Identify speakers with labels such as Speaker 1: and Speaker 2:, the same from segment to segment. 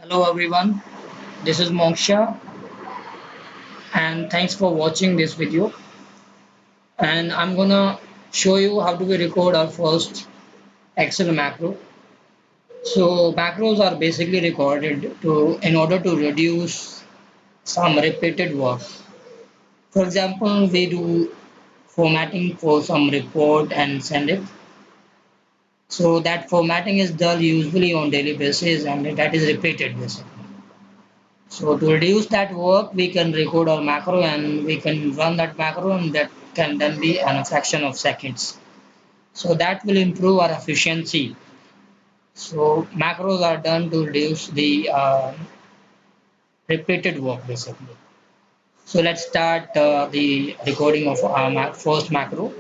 Speaker 1: Hello everyone, this is Moksha and thanks for watching this video, and I'm gonna show you how do we record our first Excel macro. So macros are basically recorded to in order to reduce some repeated work. For example, we do formatting for some report and send it. So that formatting is done usually on daily basis and that is repeated basically. So to reduce that work, we can record our macro and we can run that macro and that can then be in a fraction of seconds. So that will improve our efficiency. So macros are done to reduce the repeated work basically. So let's start the recording of our first macro.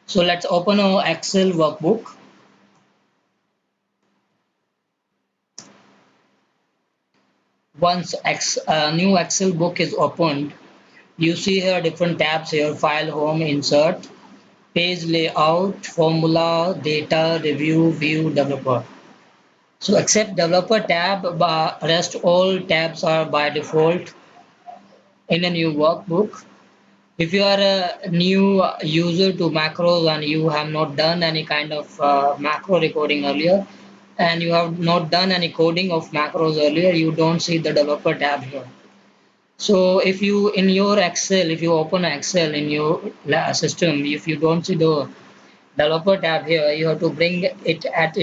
Speaker 1: So let's open our Excel workbook. Once new Excel book is opened, you see here different tabs here: file, home, insert, page layout, formula, data, review, view, developer. So except developer tab, rest all tabs are by default in a new workbook. If you are a new user to macros and you have not done any kind of macro recording earlier, and you have not done any coding of macros earlier, you don't see the developer tab here. So if you in your Excel, if you open Excel in your system, if you don't see the developer tab here, you have to bring it at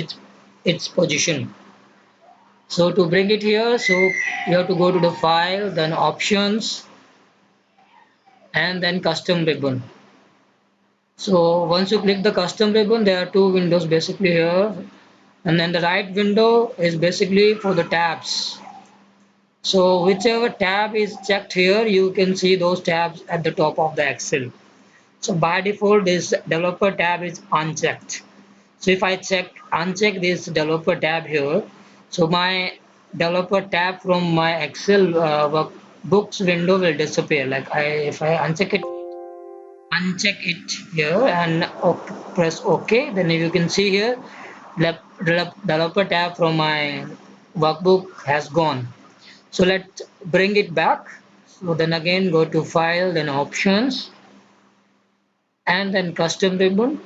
Speaker 1: its position. So to bring it here, so you have to go to the file, then options, and then custom ribbon. So once you click the custom ribbon, there are two windows basically here, and then the right window is basically for the tabs. So whichever tab is checked here, you can see those tabs at the top of the Excel. So by default, this developer tab is unchecked. So if I uncheck this developer tab here, so my developer tab from my Excel workbooks window will disappear. If I uncheck it here and press OK, then you can see here developer tab from my workbook has gone. So let's bring it back. So then again go to File, then Options, and then Custom Ribbon,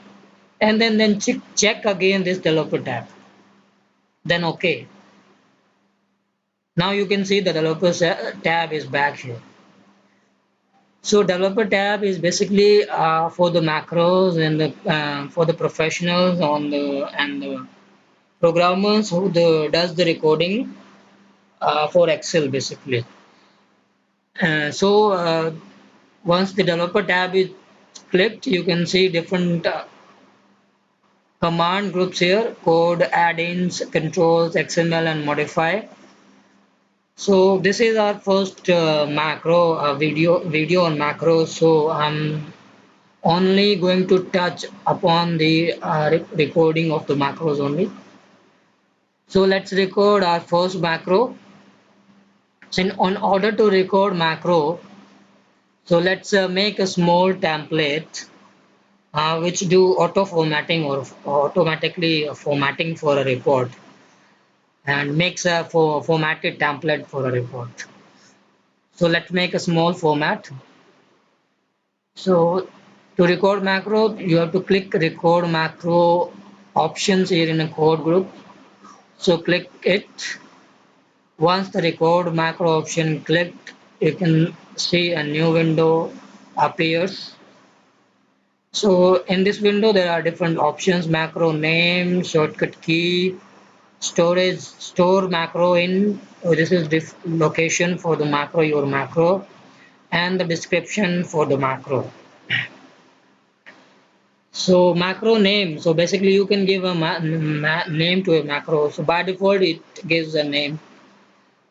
Speaker 1: and then check again this developer tab. Then OK. Now you can see the developer tab is back here. So developer tab is basically for the macros and for the professionals on the programmers who does the recording for Excel basically. So once the developer tab is clicked, you can see different command groups here: code, add-ins, controls, XML, and modify. So this is our first macro video on macros. So I'm only going to touch upon the recording of the macros only. So let's record our first macro. So in order to record macro, so let's make a small template which do auto formatting or automatically formatting for a report, and makes a formatted template for a report. So let's make a small format. So to record macro, you have to click record macro options here in a code group. So click it. Once the record macro option clicked, you can see a new window appears. So in this window, there are different options: macro name, shortcut key, storage, store macro in. This is this location for the macro, your macro, and the description for the macro. So macro name. So basically, you can give a name to a macro. So by default, it gives a name.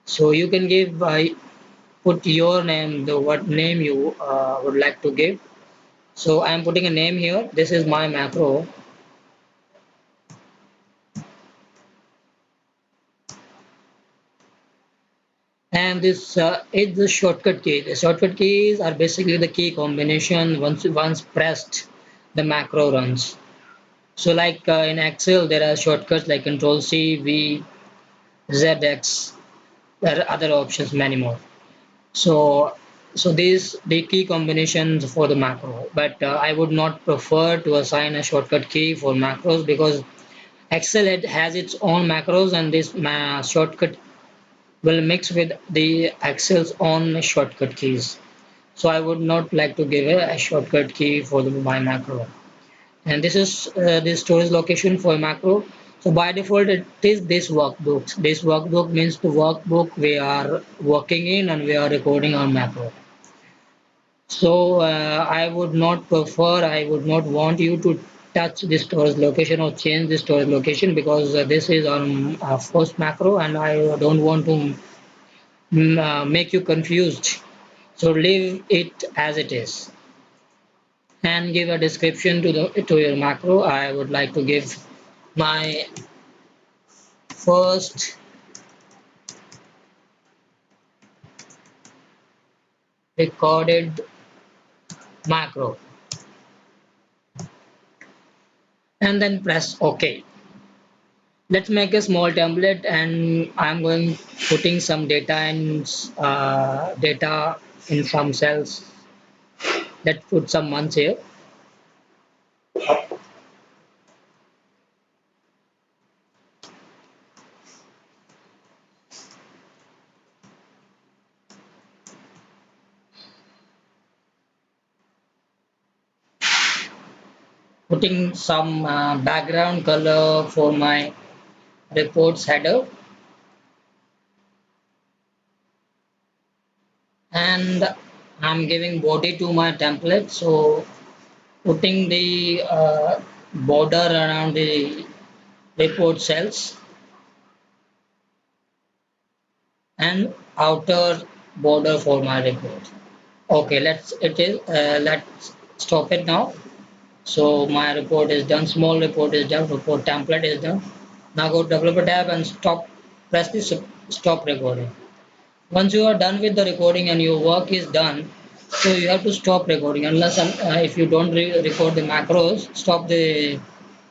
Speaker 1: So you can give put your name, the what name you would like to give. So I am putting a name here. This is my macro. And this is the shortcut key. The shortcut keys are basically the key combination. Once pressed, the macro runs. So like in Excel, there are shortcuts like Control C, V, ZX. There are other options, many more. So, so these the key combinations for the macro. But I would not prefer to assign a shortcut key for macros because Excel has its own macros, and this shortcut will mix with the Excel's own shortcut keys. So I would not like to give a shortcut key for my macro. And this is the storage location for macro. So by default, it is this workbook. This workbook means the workbook we are working in and we are recording on macro. So I would not prefer, I would not want you to touch the storage location or change the storage location because this is on our first macro and I don't want to make you confused. So leave it as it is and give a description to your macro. I would like to give my first recorded macro and then press OK. Let's make a small template and I'm going putting some data in some cells. Let's put some months here. Putting some background color for my reports header and I'm giving body to my template. So putting the border around the report cells and outer border for my report. Okay, let's stop it now. So my report is done, small report is done, report template is done. Now go to developer tab and press the stop recording. Once you are done with the recording and your work is done, so you have to stop recording unless if you don't record the macros, stop the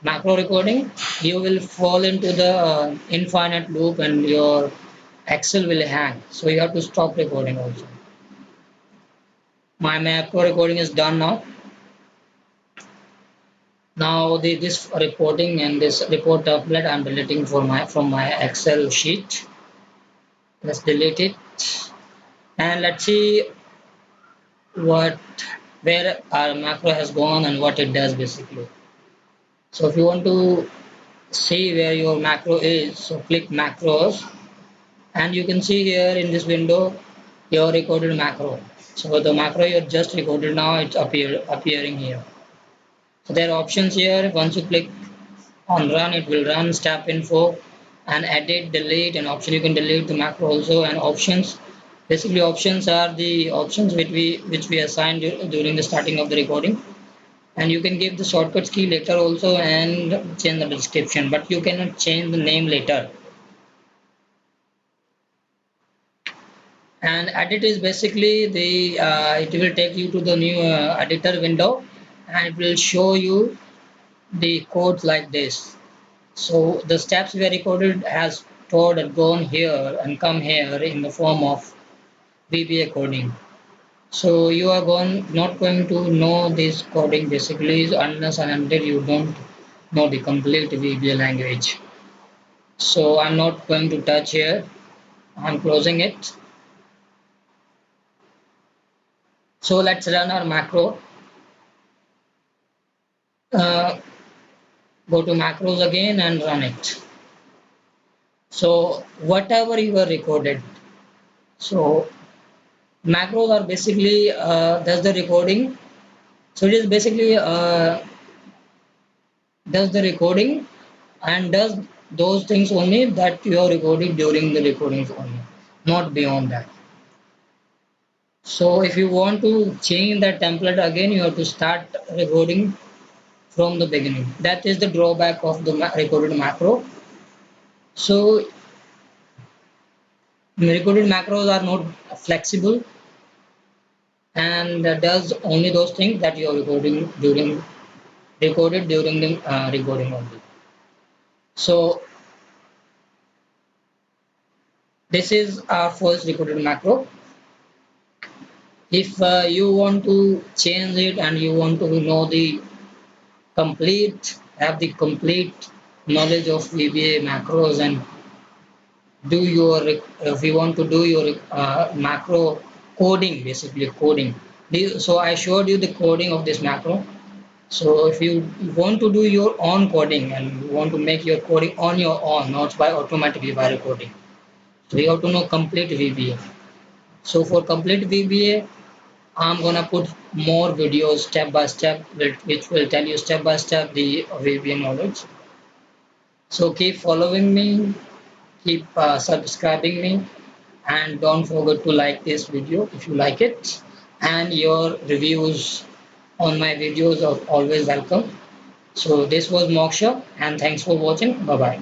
Speaker 1: macro recording, you will fall into the infinite loop and your Excel will hang. So you have to stop recording also. My macro recording is done now. Now this reporting and this report template I'm deleting from my Excel sheet. Let's delete it and let's see what where our macro has gone and what it does basically. So if you want to see where your macro is, so click macros and you can see here in this window your recorded macro. So the macro you just recorded now it's appearing here. So there are options here. Once you click on run, it will run step info and edit, delete, and option you can delete the macro also and options. Basically, options are the options which we assigned during the starting of the recording. And you can give the shortcuts key later also and change the description, but you cannot change the name later. And edit is basically the it will take you to the new editor window and it will show you the code like this. So the steps we recorded has stored and gone here and come here in the form of VBA coding. So you are not going to know this coding basically unless and until you don't know the complete VBA language. So I'm not going to touch here. I'm closing it. So let's run our macro. Uh, Go to macros again and run it. So whatever you are recorded. So macros are basically does the recording. So it is basically does the recording and does those things only that you are recording during the recordings only, not beyond that. So if you want to change that template again, you have to start recording from the beginning. That is the drawback of the recorded macro. So recorded macros are not flexible and does only those things that you are recorded during the recording only. So This is our first recorded macro. If you want to change it and you want to know the have the complete knowledge of VBA macros and do your, if you want to do your macro coding, basically coding. So I showed you the coding of this macro. So if you want to do your own coding and you want to make your coding on your own, not by automatically by recording, so you have to know complete VBA. So for complete VBA, I'm gonna put more videos step by step, which will tell you step by step the VBA knowledge. So keep following me, keep subscribing me, and don't forget to like this video if you like it. And your reviews on my videos are always welcome. So this was Moksha, and thanks for watching. Bye bye.